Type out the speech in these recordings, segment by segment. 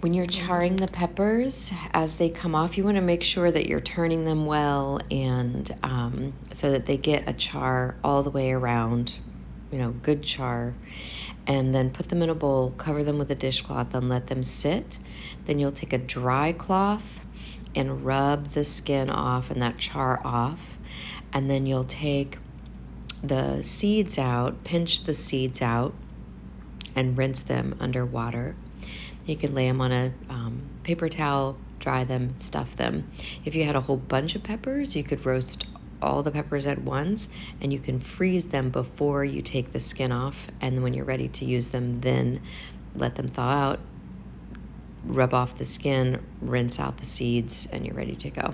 When you're charring the peppers, as they come off, you want to make sure that you're turning them well and so that they get a char all the way around, good char. And then put them in a bowl, cover them with a dishcloth, and let them sit. Then you'll take a dry cloth and rub the skin off and that char off. And then you'll take the seeds out, pinch the seeds out, and rinse them under water. You could lay them on a paper towel, dry them, stuff them. If you had a whole bunch of peppers, you could roast all the peppers at once, and you can freeze them before you take the skin off. And when you're ready to use them, then let them thaw out, rub off the skin, rinse out the seeds, and you're ready to go.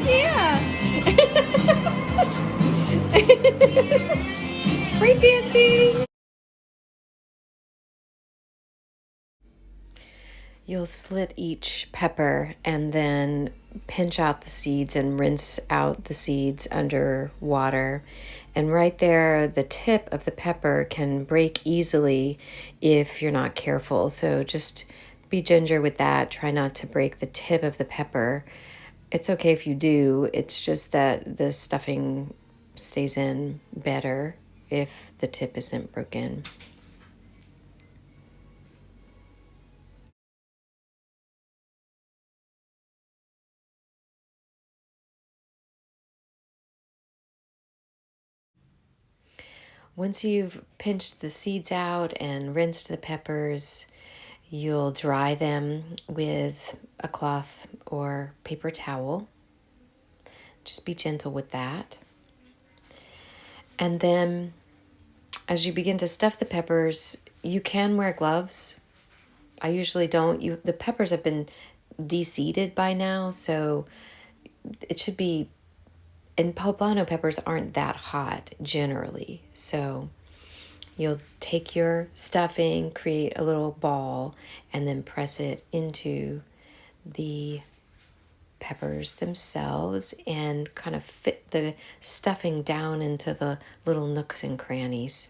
Yeah. Break dancing. You'll slit each pepper and then pinch out the seeds and rinse out the seeds under water. And right there, the tip of the pepper can break easily if you're not careful. So just be ginger with that. Try not to break the tip of the pepper. It's okay if you do. It's just that the stuffing stays in better if the tip isn't broken. Once you've pinched the seeds out and rinsed the peppers, you'll dry them with a cloth or paper towel. Just be gentle with that. And then as you begin to stuff the peppers, you can wear gloves. I usually don't. The peppers have been de-seeded by now, so it should be, and Poblano peppers aren't that hot generally. So you'll take your stuffing, create a little ball, and then press it into the peppers themselves and kind of fit the stuffing down into the little nooks and crannies.